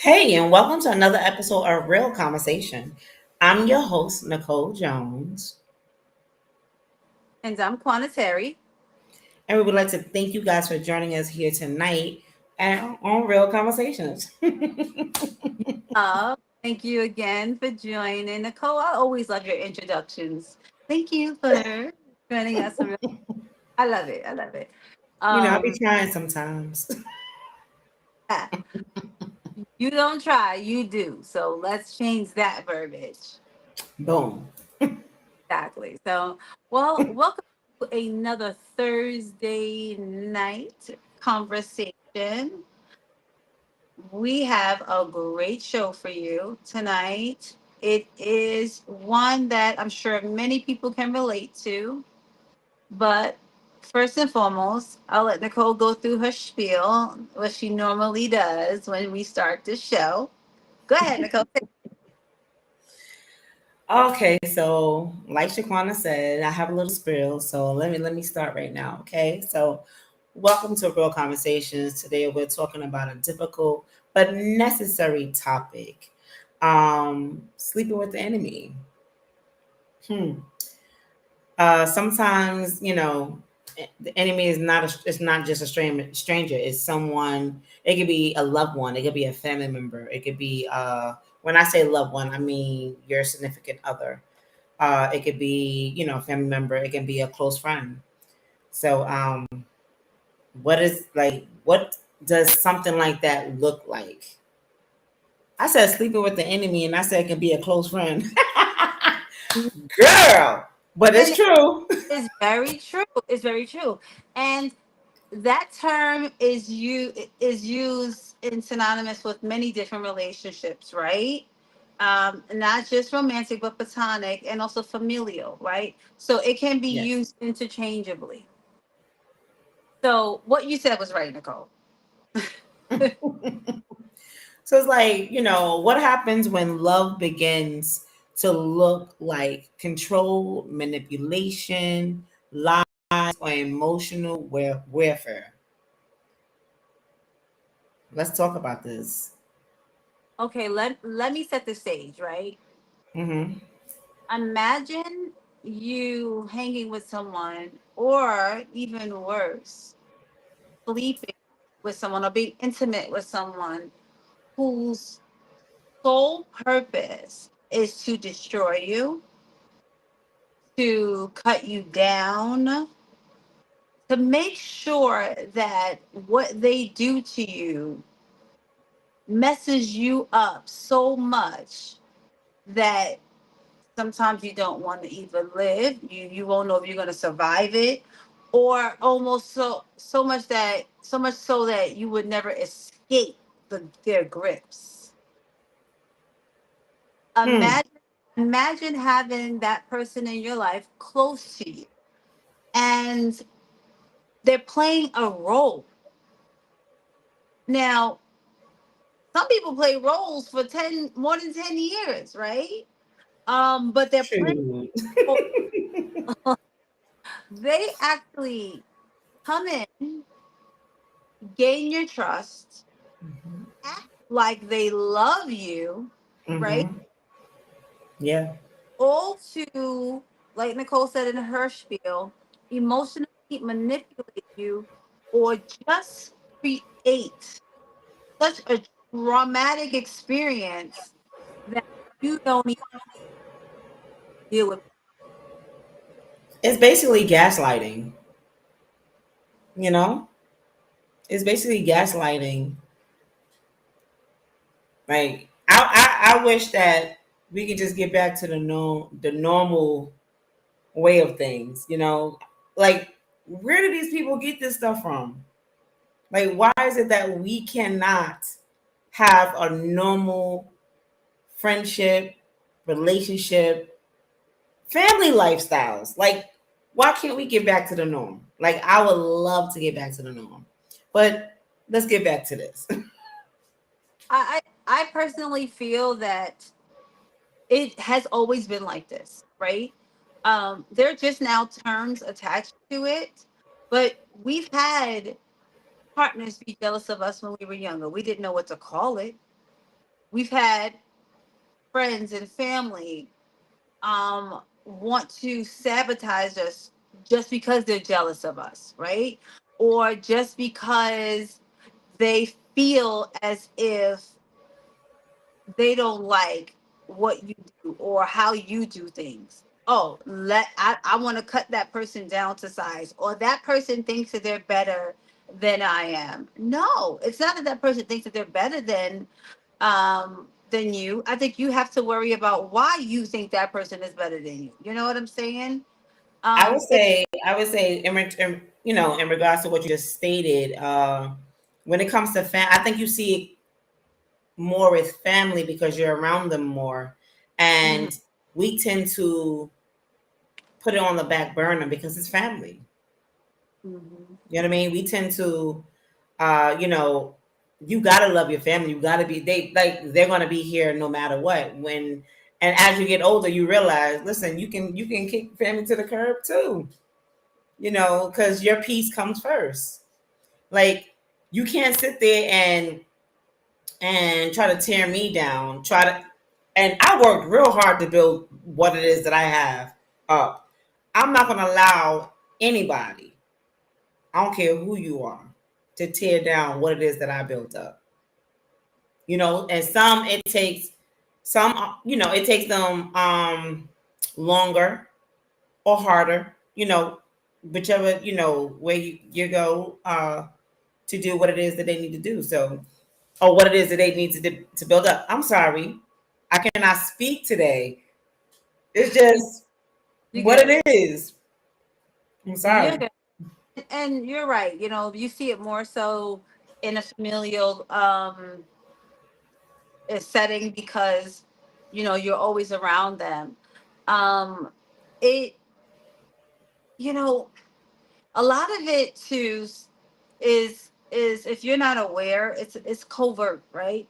Hey, and welcome to another episode of Real Conversation. I'm your host, Nicole Jones, And I'm Quana Terry. and we would like to thank you guys for joining us here tonight and on Real Conversations. Thank you again for joining. Nicole, I always love your introductions. Thank you for joining us. I love it. I love it. I'll be Um, trying sometimes. ah, you don't try, you do. So let's change that verbiage. Boom. Exactly. So, welcome to another Thursday night conversation. We have a great show for you tonight. It is one that I'm sure many people can relate to. But first and foremost, I'll let Nicole go through her spiel, what she normally does when we start the show. Go ahead, Nicole. Okay, so like Shaquana said, I have a little spill, so let me start right now. Okay, so welcome to Real Conversations. Today we're talking about a difficult but necessary topic: sleeping with the enemy. Hmm. Sometimes the enemy is not it's not just a stranger. It's someone. It could be a loved one. It could be a family member. It could be when I say loved one, I mean your significant other. It could be a family member. It can be a close friend. So what does something like that look like? I said sleeping with the enemy, and I said it can be a close friend. Girl, but And it's true. it's very true. It's very true. And that term is used in synonymous with many different relationships, right? Not just romantic but platonic and also familial, right? So it can be Yes. used interchangeably. So what you said was right, Nicole. So it's like, what happens when love begins to look like control, manipulation, lies, or emotional warfare? Let's talk about this. Okay, let me set the stage, right? Mm-hmm. Imagine you hanging with someone, or even worse, sleeping with someone or being intimate with someone whose sole purpose is to destroy you, to cut you down, to make sure that what they do to you messes you up so much that sometimes you don't want to even live. You won't know if you're going to survive it, or almost so much so that you would never escape their grips. Hmm. Imagine having that person in your life close to you, and they're playing a role. Now, some people play roles for 10 more than 10 years, right? But they're playing Shoot. they actually come in, gain your trust, act like they love you, right? Mm-hmm. Yeah. All to, like Nicole said in her spiel, emotionally manipulate you, or just create such a traumatic experience that you don't even deal with. It's basically gaslighting, you know? It's basically gaslighting. Like I wish that we could just get back to the normal way of things. Like, where do these people get this stuff from? Like, why is it that we cannot have a normal friendship, relationship, family lifestyles? Like, why can't we get back to the norm? Like, I would love to get back to the norm. But let's get back to this. I personally feel that it has always been like this, right? There are just now terms attached to it, but we've had partners be jealous of us when we were younger. We didn't know what to call it. we've had friends and family want to sabotage us just because they're jealous of us, right? Or just because they feel as if they don't like what you do or how you do things. Oh, I want to cut that person down to size, or that person thinks that they're better than I am. No, it's not that that person thinks that they're better than you. I think you have to worry about why you think that person is better than you. You know what I'm saying? It, I would say, you know, in regards to what you just stated, when it comes to I think you see it more with family because you're around them more, mhm, and we tend to put it on the back burner because it's family. mhm, You know what I mean? We tend to, you know, you gotta love your family. You gotta be they're gonna be here no matter what. And as you get older, you realize, listen, you can kick family to the curb too. You know, because your peace comes first. Like you can't sit there and try to tear me down. And I worked real hard to build what it is that I have up. I'm not gonna allow anybody, I don't care who you are, to tear down what it is that I built up. You know, and you know, it takes them longer or harder, you know, whichever, you know, way you go to do what it is that they need to do. So, or what it is that they need to build up. I'm sorry. I cannot speak today. It's just you what good. it is. I'm You're sorry. good. And you're right. You know, you see it more so in a familial setting because you're always around them. Um, it you know a lot of it too is if you're not aware, it's covert, right?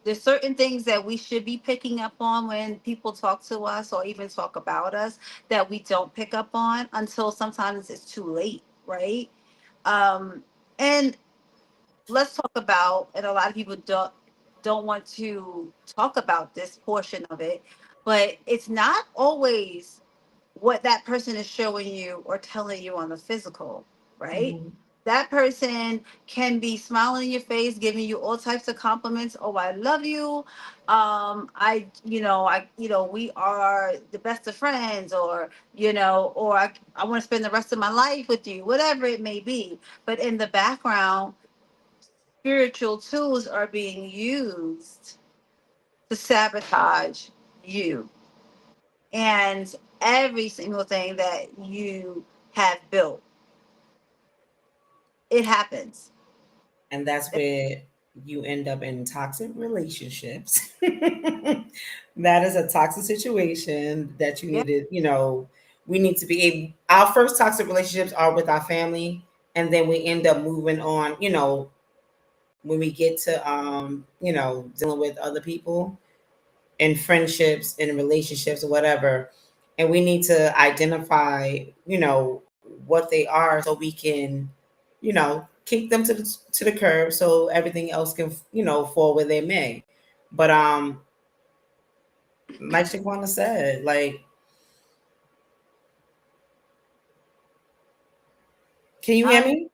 There's certain things that we should be picking up on when people talk to us or even talk about us that we don't pick up on until sometimes it's too late, right? um and let's talk about, and a lot of people don't want to talk about this portion of it, but it's not always what that person is showing you or telling you on the physical, right? Mhm. That person can be smiling in your face, giving you all types of compliments. Oh, I love you. We are the best of friends, or I want to spend the rest of my life with you, whatever it may be. But in the background, spiritual tools are being used to sabotage you and every single thing that you have built. It happens. And that's where you end up in toxic relationships. That is a toxic situation that you Yeah. need to, you know, we need to be able, our first toxic relationships are with our family, and then we end up moving on, you know, when we get to you know, dealing with other people in friendships, in relationships or whatever. And we need to identify, you know, what they are so we can, you know, kick them to the curb so everything else can, you know, fall where they may. But like Shaquana said, like, can you hear I me?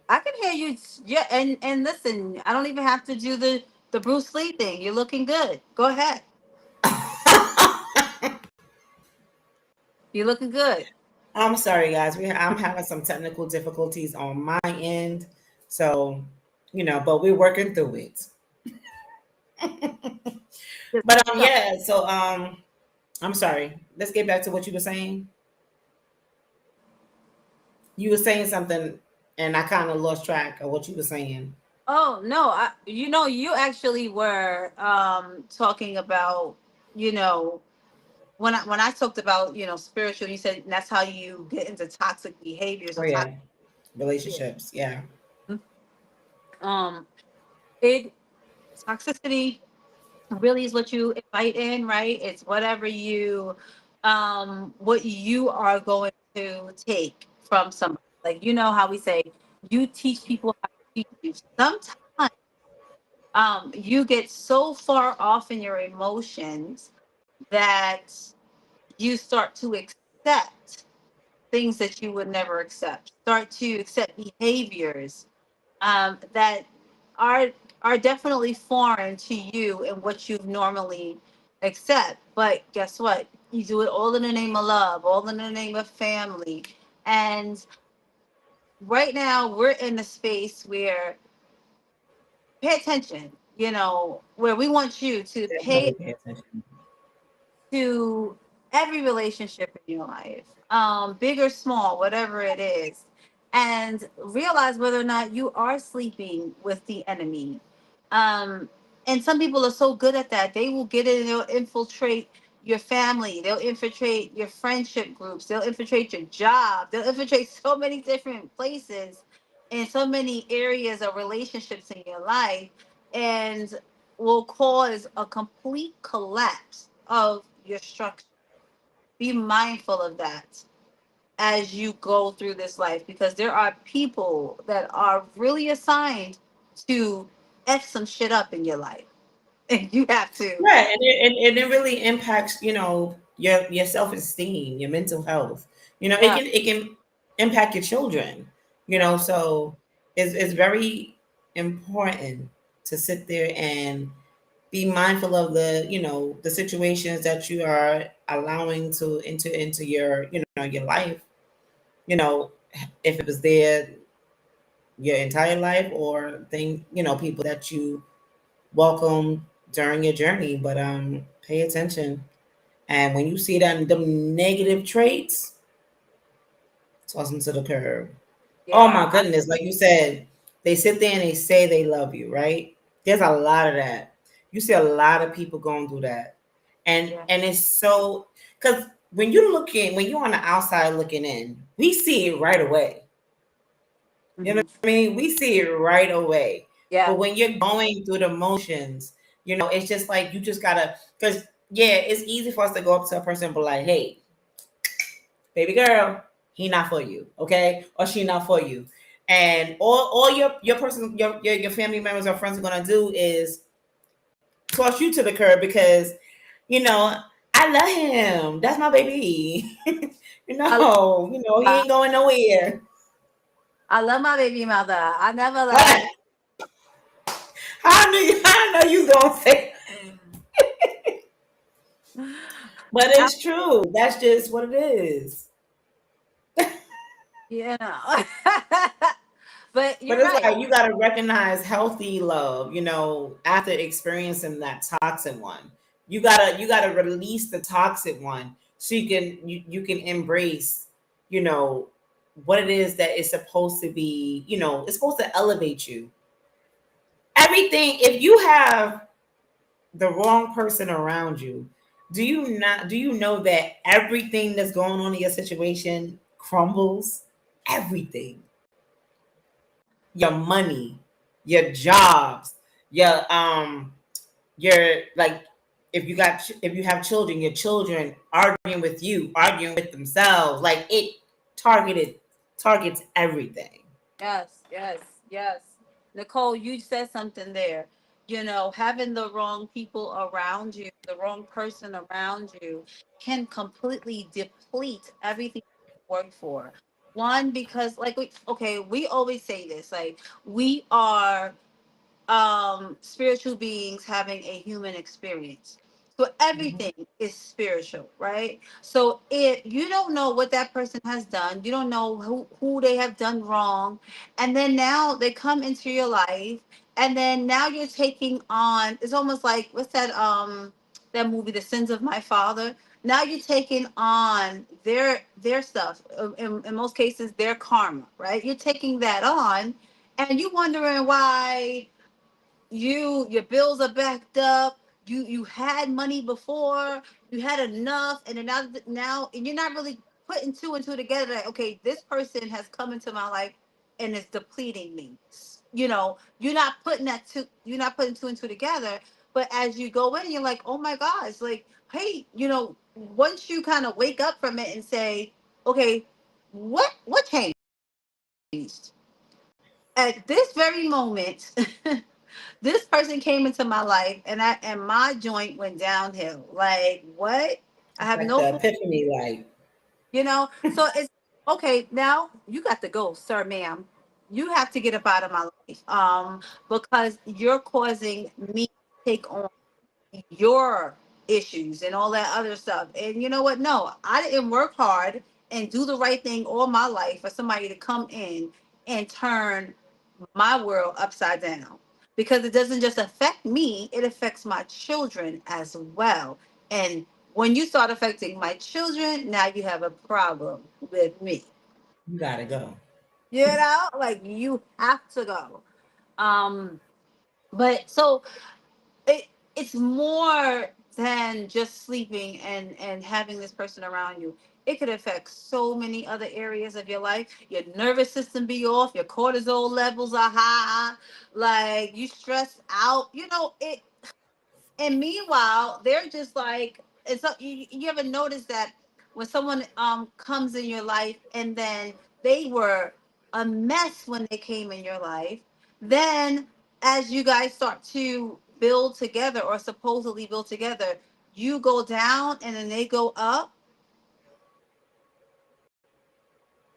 I can hear you. Yeah, and listen, I don't even have to do the Bruce Lee thing. You're looking good. Go ahead. You're looking good. I'm sorry, guys. I'm having some technical difficulties on my end. So, you know, but we're working through it. But So, yeah, so I'm sorry. Let's get back to what you were saying. You were saying something and I kind of lost track of what you were saying. oh no, you actually were talking about, you know, when I talked about, spiritual, you said that's how you get into toxic behaviors Oh or toxic. yeah, relationships. Yeah. Um, it Toxicity really is what you invite in, right? It's what you are going to take from somebody. Like, how we say you teach people how to teach you. Sometimes You get so far off in your emotions that you start to accept things that you would never accept, start to accept behaviors that are are definitely foreign to you and what you've normally accept. But guess what? You do it all in the name of love, all in the name of family. And right now we're in a space where pay attention, where we want you to pay Definitely pay attention. to every relationship in your life, big or small, whatever it is, and realize whether or not you are sleeping with the enemy. Um, and some people are so good at that. They will get in, they'll infiltrate your family, they'll infiltrate your friendship groups, they'll infiltrate your job, they'll infiltrate so many different places in so many areas of relationships in your life. And will cause a complete collapse of your structure. Be mindful of that as you go through this life, because there are people that are really assigned to F some shit up in your life. And you have to. Right, and it really impacts, your self esteem, your mental health. It Yeah. can impact your children. Yeah. So it's very important to sit there and be mindful of the situations that you are allowing to enter into your life. You know, if it was there your entire life, or people that you welcome during your journey. But pay attention. And when you see them negative traits, toss them to the curb. Oh my Yeah. goodness, like you said, they sit there and they say they love you, right? There's a lot of that. You see a lot of people going through that. And Yeah. and it's so, because when you're on the outside looking in, we see it right away. You know Hmm. what I mean? We see it right away. Yeah. But when you're going through the motions, it's just like you just gotta, because yeah, it's easy for us to go up to a person and be like, hey, baby girl, he not for you, okay? Or she not for you. And all your person, your family members or friends are gonna do is toss you to the curb because, you know, I love him. That's my baby. I, He I ain't going nowhere. I love my baby mother. I never left her. I know you gonna say, but I, it's true. That's just what it is. you know. But But you're it's right. like you gotta recognize healthy love, after experiencing that toxic one. You gotta release the toxic one so you can embrace, you know, what it is that is supposed to be, it's supposed to elevate you. Everything, if you have the wrong person around you, do you know that everything that's going on in your situation crumbles? Everything. Your money, your jobs, your like, if you have children, your children arguing with you, arguing with themselves, like it targeted targets everything. Yes, yes, yes. Nicole, you said something there. Having the wrong people around you, the wrong person around you can completely deplete everything you work for. One, because okay, we always say this, like we are spiritual beings having a human experience, so Mhm. everything is spiritual, right? So if you don't know what that person has done, you don't know who they have done wrong, and then now they come into your life, and then now you're taking on, it's almost like, what's that movie, The Sins of My Father. Now you're taking on their stuff, in most cases their karma, right? You're taking that on, and you wondering why your bills are backed up. You had money before, you had enough, and then now and you're not really putting two and two together, that okay, this person has come into my life and is depleting me. You're not putting two and two together. But as you go in, you're like, oh my gosh, like, hey, once you kind of wake up from it and say, okay, what changed at this very moment? This person came into my life, and my joint went downhill. Like what? I have Like no the clue. epiphany, like So it's okay. Now you got to go, sir, ma'am. You have to get up out of my life, because you're causing me to take on your issues and all that other stuff. And you know what? No, I didn't work hard and do the right thing all my life for somebody to come in and turn my world upside down. Because it doesn't just affect me, it affects my children as well. And when you start affecting my children, now you have a problem with me. you gotta go. Like you have to go. Um, but so it it's more than just sleeping and having this person around you. It could affect so many other areas of your life. Your nervous system be off, your cortisol levels are high, like you stressed out, it. And meanwhile they're just like, and so you ever notice that when someone comes in your life and then they were a mess when they came in your life, then as you guys start to build together or supposedly build together, you go down and then they go up.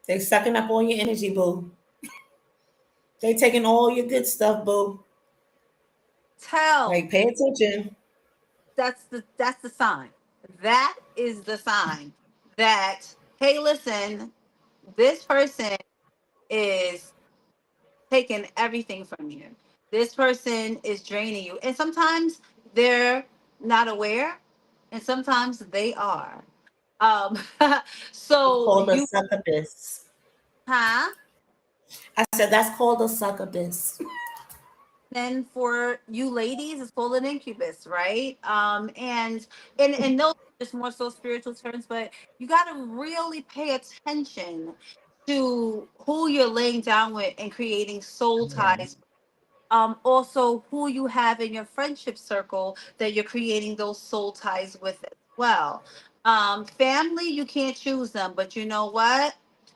They sucking up all your energy, boo. They taking all your good stuff, boo. Tell. Like pay attention. That's the sign. That is the sign that, hey, listen, this person is taking everything from you. This person is draining you. And sometimes they're not aware, and sometimes they are. Um, It's so called a you, succubus. huh? I said that's called a succubus. Then for you ladies, it's called an incubus, right? And those are just more so spiritual terms, but you got to really pay attention to who you're laying down with and creating soul Yeah. ties. Also who you have in your friendship circle that you're creating those soul ties with as well. Family, you can't choose them, but you know what,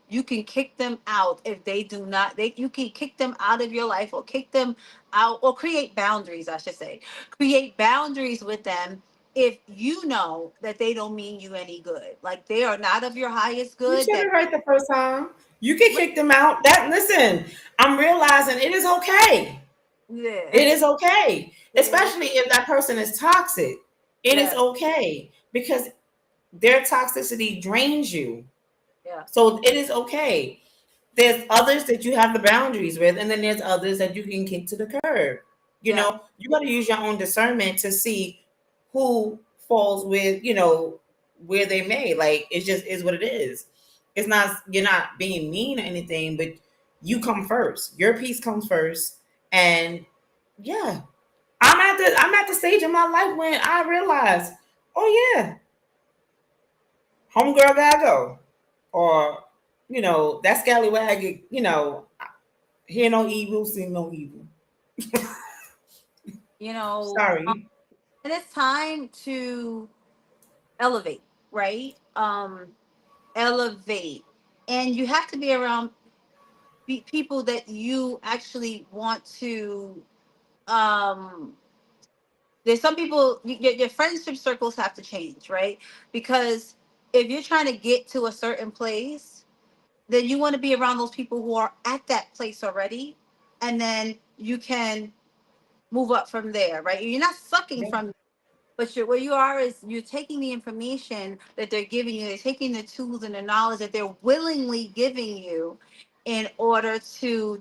you can kick them out if they do not, you can kick them out of your life or kick them out, or create boundaries, I should say, create boundaries with them if you know that they don't mean you any good, like they are not of your highest You good, said that it right the first time. You can kick them out. That listen, I'm realizing it is okay. yeah. It is okay. Yeah. Especially if that person is toxic. It is Yeah. okay because their toxicity drains you. Yeah. So it is okay. There's others that you have the boundaries with, and then there's others that you can kick to the curb. Yeah. You got to use your own discernment to see who falls with, where they may. Like it just is what it is. It's not you're not being mean or anything, but you come first. Your piece comes first, and yeah, I'm at the stage in my life when I realize, oh yeah, homegirl gotta go, or that scallywag. Hear no evil, see no evil. you know Sorry. and it's time to elevate, right? Elevate. And you have to be around people that you actually want to, um there's some people, your friendship circles have to change, right? Because if you're trying to get to a certain place, then you want to be around those people who are at that place already, and then you can move up from there, right? You're not sucking Yeah. from. But where you are is you're taking the information that they're giving you, they're taking the tools and the knowledge that they're willingly giving you in order to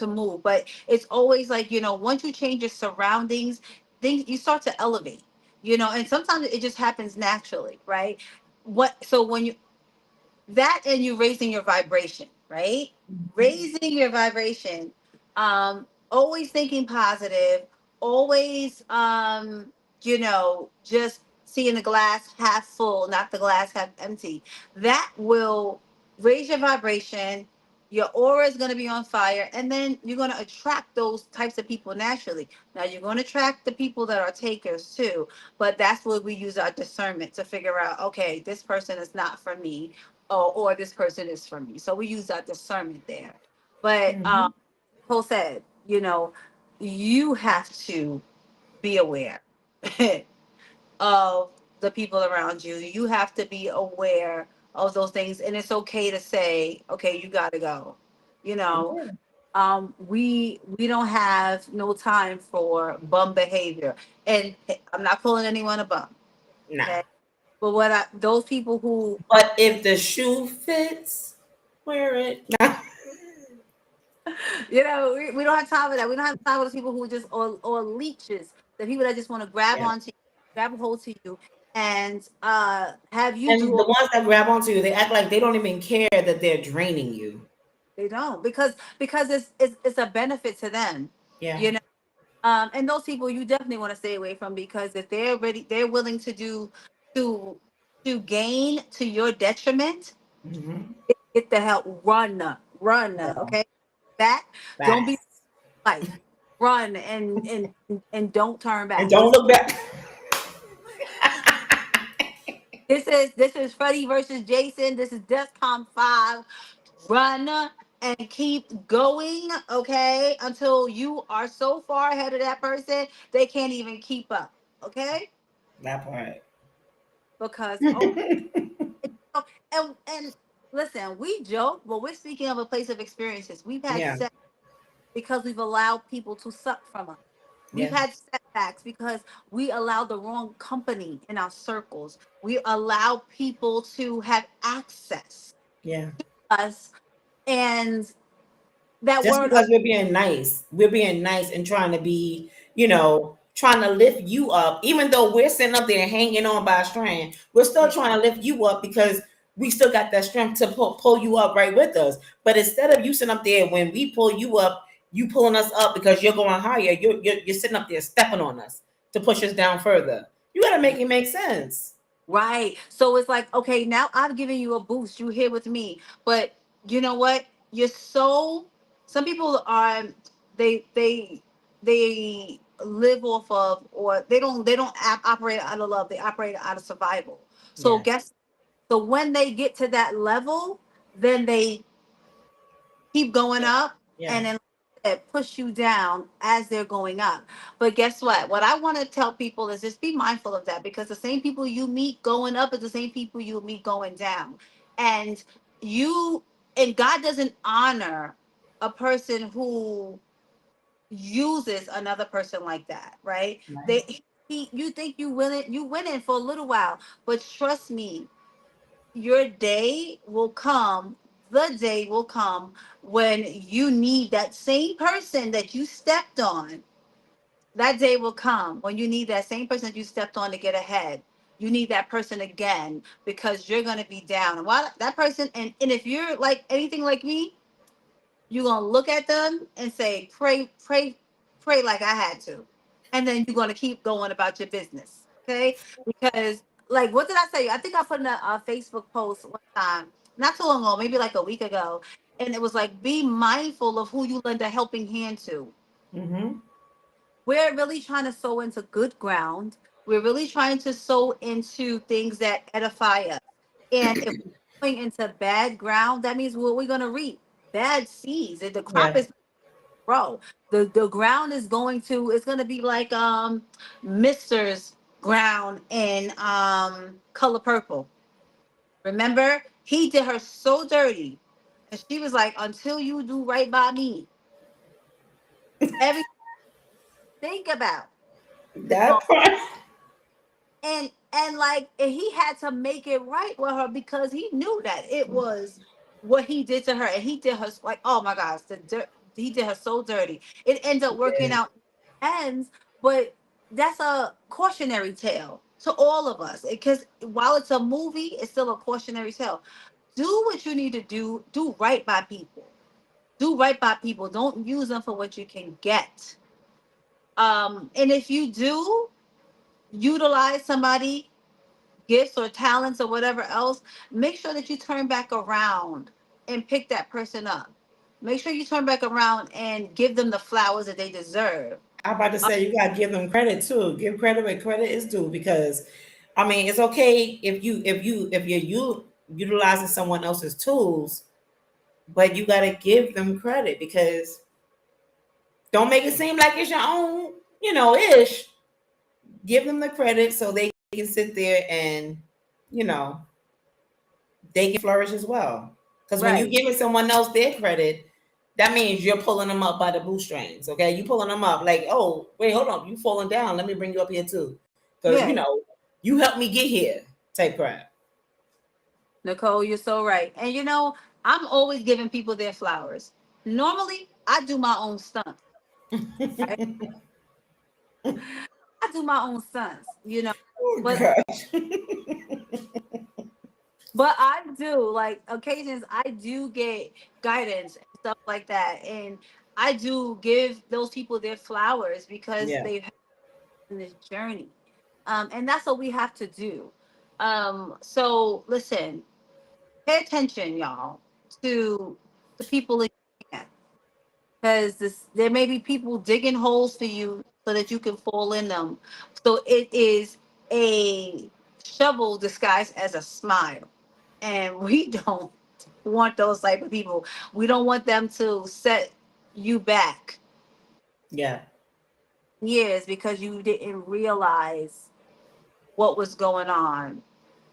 move. But it's always like, once you change your surroundings, things you start to elevate, and sometimes it just happens naturally, right? So when you that and you raising your vibration, right? Raising your vibration, always thinking positive, always just seeing the glass half full, not the glass half empty. That will raise your vibration. Your aura is going to be on fire, and then you're going to attract those types of people naturally. Now you're going to attract the people that are takers too, but that's where we use our discernment to figure out, okay, this person is not for me, or this person is for me. So we use that discernment there. But Mhm. Paul said, you have to be aware of the people around you. You have to be aware of those things, and it's okay to say, okay, you got to go. You know, Yeah. we don't have no time for bum behavior, and I'm not calling anyone a bum. Nah. Okay, but those people who, But if the shoe fits, wear it. Nah. we don't have time for that. We don't have time for those people who just or leeches, the people that just want to grab Yeah. onto you, grab a hold to you, and have you And do. the ones that grab onto you, they act like they don't even care that they're draining you. They don't, because it's a benefit to them, Yeah. you know. And those people you definitely want to stay away from, because if they're willing to do to gain to your detriment, Mm-hmm. get the hell, run, Yeah. okay, back. Don't be Fast. like, run and don't turn And back. don't look back. This is Freddy versus Jason. This is DEFCON 5. Run and keep going, okay, until you are so far ahead of that person they can't even keep up, okay? That part. Because and listen, we joke, but we're speaking of a place of experiences. We've had Yeah. set because we've allowed people to suck from us. We've Yeah. had setbacks because we allow the wrong company in our circles. We allow people to have access Yeah. to us, and that Just word of because we're being nice. We're being nice and trying to be, trying to lift you up. Even though we're sitting up there hanging on by a strand, we're still trying to lift you up because we still got that strength to pull you up right with us. But instead of you sitting up there when we pull you up, you pulling us up because you're going higher. You're sitting up there stepping on us to push us down further. You got to make it make sense. right. So it's like, okay, now I've given you a boost. You here with me. But you know what? You're so some people are they they live off of, or they don't operate out of love. They operate out of survival. So Yeah. guess so when they get to that level, then they keep going Yeah. up, Yeah. and then push you down as they're going up. But guess what I want to tell people is just be mindful of that, because the same people you meet going up is the same people you meet going down. And you and God doesn't honor a person who uses another person like that, right? Right. You think you winning for a little while, but trust me, your day will come, the day will come when you need that same person that you stepped on. That day will come when you need that same person that you stepped on to get ahead. You need that person again, because you're going to be down. And while that person, and if you're like anything like me, you're going to look at them and say, pray, pray, pray like I had to. And then you're going to keep going about your business. Okay. Because, like, what did I say? I think I put in a Facebook post one time, not too long ago, maybe like a week ago. And it was like, be mindful of who you lend a helping hand to. Mm-hmm. We're really trying to sow into good ground. We're really trying to sow into things that edify us. And if we're going into bad ground, that means what we're going to reap bad seeds. And the crop Yeah. is grow. The ground is going to, it's going to be like Mister's ground in Color Purple. Remember, he did her so dirty, and she was like, "Until you do right by me, everything think about is going." That part. And like, and he had to make it right with her, because he knew that it was what he did to her, and he did her like, oh my gosh, the dirt. He did her so dirty. It ends up working Yeah. out ends, but that's a cautionary tale to all of us, because while it's a movie, it's still a cautionary tale. Do what you need to do. Do right by people. Do right by people. Don't use them for what you can get. And if you do utilize somebody gifts or talents or whatever else, make sure that you turn back around and pick that person up. Make sure you turn back around and give them the flowers that they deserve. I'm about to Uh, say you gotta give them credit too. Give credit where credit is due because I mean it's okay if you're utilizing someone else's tools, but you gotta give them credit because Don't make it seem like it's your own, ish. Give them the credit so they can sit there and, you know, they can flourish as well. Because when you Right. giving someone else their credit, that means you're pulling them up by the bootstraps. Okay, you pulling them up like, oh wait, hold on, you falling down. Let me bring you up here too, because Yeah. you helped me get here. Type crap. Nicole, you're so right. And I'm always giving people their flowers. Normally, I do my own stunts. Right? I do my own stunts. Oh But gosh. I do like occasions I do get guidance and stuff like that. And I do give those people their flowers because Yeah. they've had in this journey. And that's what we have to do. So listen, pay attention, y'all, to the people in your camp. Because there may be people digging holes for you so that you can fall in them. So it is a shovel disguised as a smile, and we don't want those type of people. We don't want them to set you back Yeah. years because you didn't realize what was going on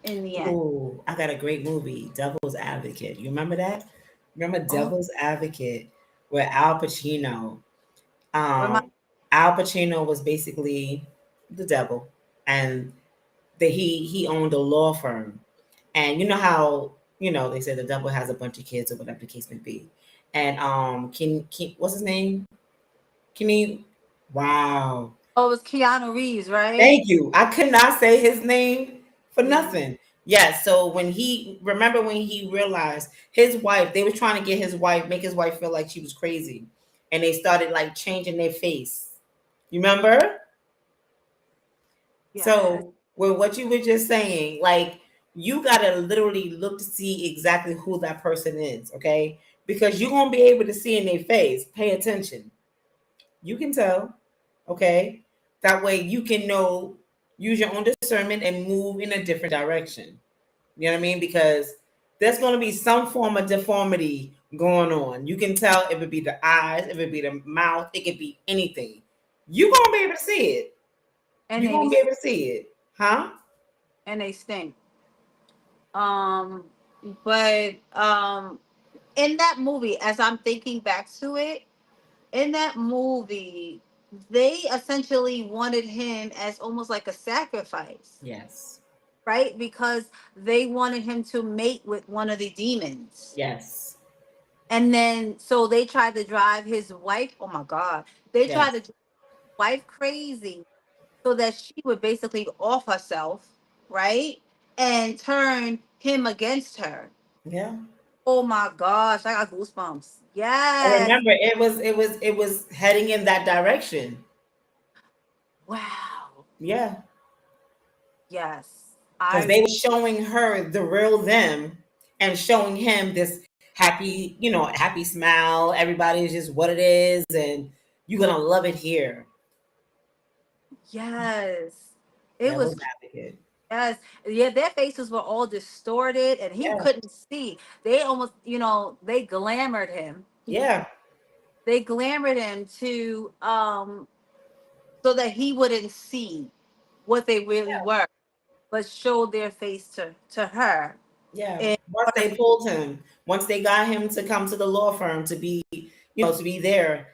in the end. Oh, I got a great movie, Devil's Advocate. You remember that? Remember Oh, Devil's Advocate with Al Pacino? remind. Al Pacino was basically the devil, and he owned a law firm. And you know how they say the devil has a bunch of kids or whatever the case may be. And can what's his name? Can he? Wow. Oh, it was Keanu Reeves, right? Thank you. I could not say his name for Mhm. nothing. Yes. So when he realized his wife, they were trying to get his wife, make his wife feel like she was crazy, and they started like changing their face. You remember? Yes. So with what you were just saying, like you gotta literally look to see exactly who that person is, okay? Because you're gonna be able to see in their face. Pay attention. You can tell, okay? That way you can know, use your own discernment and move in a different direction. You know what I mean? Because there's gonna be some form of deformity going on. You can tell if it be the eyes, if it be the mouth, it could be anything. You're gonna be able to see it. And You're they gonna be able to see it. Huh? and they stink. Um, but in that movie, as I'm thinking back to it, in that movie, they essentially wanted him as almost like a sacrifice, Yes. right? Because they wanted him to mate with one of the demons. Yes. And then so they tried to drive his wife, oh my God, they tried to Yes. drive his wife crazy so that she would basically off herself, right? And turn him against her. Yeah. Oh my gosh, I got goosebumps. I Yes. remember it was heading in that direction. Wow. Yeah. Yes. Because I they were showing her the real them and showing him this happy, happy smile. Everybody is just what it is, and you're gonna love it here. yes. It was Devil's advocate. yes. Yeah, their faces were all distorted and he Yeah. couldn't see. They almost, they glamored him. Yeah. They glamored him to so that he wouldn't see what they really were, but showed their face to her. Yeah. And Once they pulled him, once they got him to come to the law firm to be, to be there,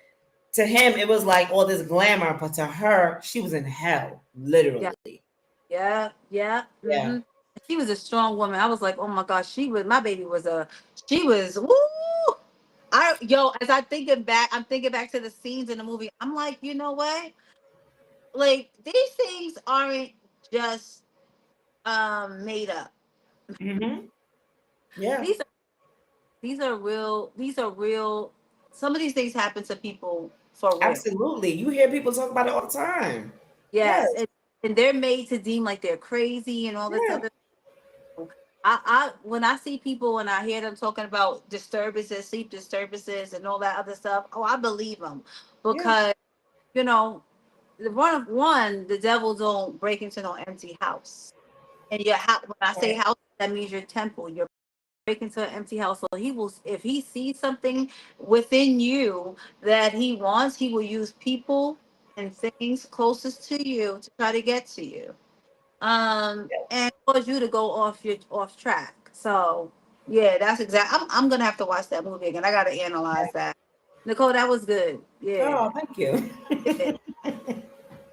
to him it was like all this glamour, but to her, she was in hell, yeah, literally. yeah, yeah. Yeah. She was a strong woman. I was like, oh my gosh, she was my baby was she was woo. As I'm thinking back to the scenes in the movie. I'm like, you know what? Like these things aren't just made up. Hmm. Yeah. These are these are real. Some of these things happen to people for real. Absolutely. You hear people talk about it all the time. Yes. Yes, and they're made to deem like they're crazy and all this Yeah. other. I when I see people and I hear them talking about disturbances, sleep disturbances, and all that other stuff, oh, I believe them Yeah. because you know the devil don't break into no empty house. And your house, when I say Right. house, that means your temple, your break into an empty house. So he will, if he sees something within you that he wants, he will use people and things closest to you to try to get to you. And cause you to go off track. So yeah, that's exactly. I'm gonna have to watch that movie again. I gotta analyze that. Nicole, that was good. Yeah, Oh, thank you. yeah.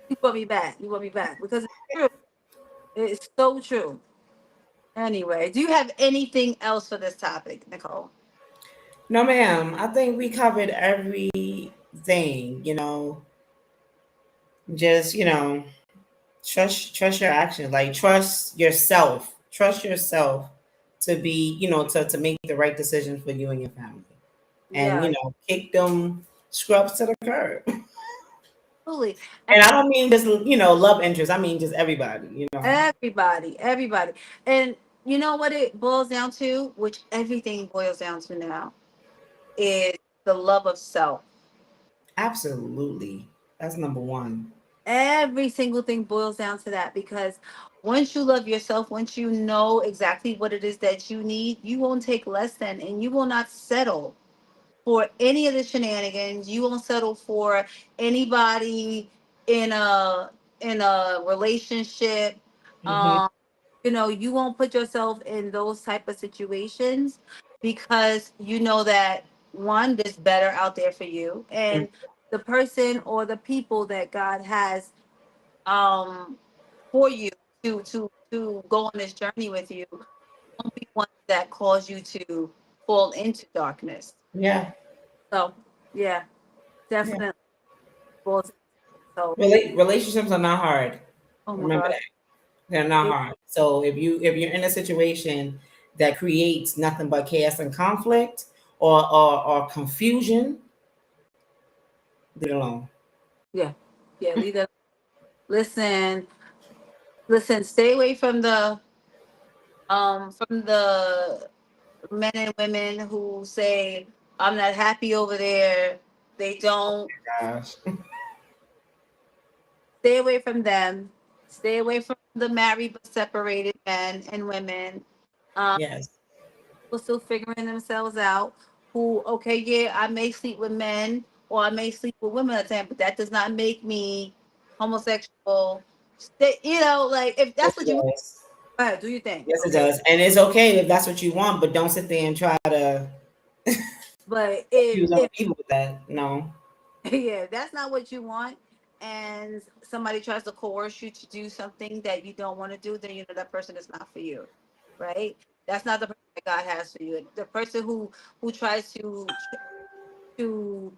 You put me back. You put me back because it's true. It's so true. Anyway, do you have anything else for this topic, Nicole? No, ma'am. I think we covered everything. Just trust your actions. Like trust yourself. Trust yourself to be to make the right decision for you and your family. And Yeah, kick them scrubs to the curb. absolutely. And I don't mean just love interest. I mean just everybody. Everybody. And you know what it boils down to, which everything boils down to now, is the love of self. Absolutely. That's number one. Every single thing boils down to that because once you love yourself, once you know exactly what it is that you need, you won't take less than and you will not settle for any of the shenanigans. You won't settle for anybody in a relationship. Hmm. Um, you won't put yourself in those type of situations because you know that one, there's better out there for you, and the person or the people that God has um for you to go on this journey with you won't be ones that cause you to fall into darkness. Yeah. So yeah, Yeah. definitely. falls- So Relationships are not hard. oh my Remember gosh. that. They're not It- hard. So if you're in a situation that creates nothing but chaos and conflict or confusion, leave it alone. yeah. Yeah, leave that. Listen, listen, stay away from the men and women who say, I'm not happy over there. They don't. Gosh. Stay away from them. Stay away from the married but separated men and women. Um, Yes. People still figuring themselves out. Who, okay, yeah, I may sleep with men or I may sleep with women at the time, but that does not make me homosexual. Like if Yes, that's it what you want, does. go ahead, do your thing, Yes, it okay? does. And it's okay if that's what you want, but don't sit there and try to But accuse other if people with that. No. yeah, that's not what you want, and somebody tries to coerce you to do something that you don't want to do, then you know that person is not for you, right? That's not the person that God has for you. The person who tries to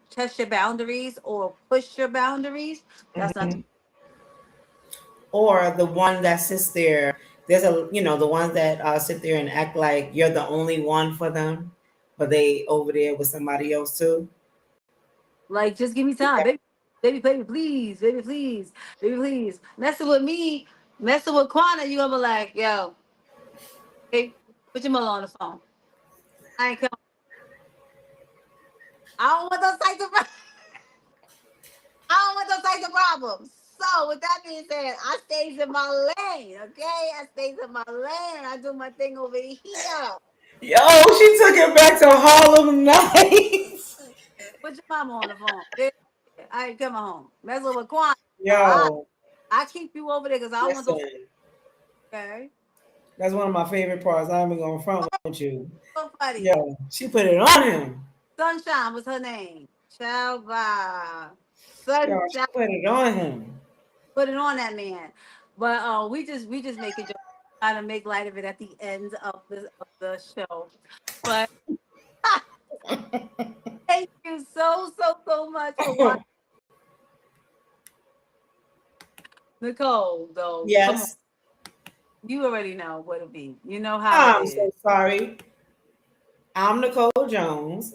test your boundaries or push your boundaries, that's not. Mhm. Or the one that sits there. There's the ones that sit there and act like you're the only one for them, but they over there with somebody else too. Like, just give me time, baby, baby, please, baby, please. Messing with me, messing with Quana, you gonna be like, yo, hey, put your mother on the phone. I ain't coming. I don't want those types of. I don't want those types of problems. So with that being said, I stays in my lane, okay? I stays in my lane. I do my thing over here. Yo, she took it back to Harlem Nights. Put your mama on the phone. Yeah, I ain't coming home. Messing with Quan. No, Yo, I keep you over there because I don't want those. listen, Okay. that's one of my favorite parts. I'm even gonna front with you. So funny. Yo, she put it on him. Sunshine was her name. Ciao, bye. Yo, she Sunshine. put it on him. Put it on that man. But we just make it, trying to make light of it at the end of the show. But thank you so much for watching. Nicole, though, come on. Yes. You already know what it be. You know how it I'm is. so sorry. I'm Nicole Jones.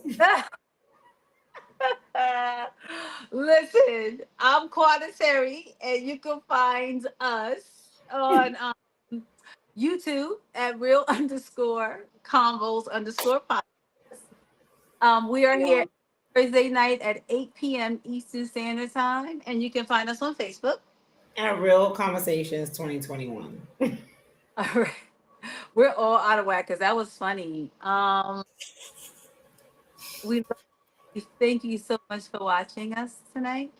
Listen, I'm Quadetary, and you can find us on YouTube at real underscore convos underscore podcast. We are here Thursday night at 8 p.m. Eastern Standard Time, and you can find us on Facebook. And Real Conversations 2021. All right. We're all out of whack because that was funny. We thank you so much for watching us tonight.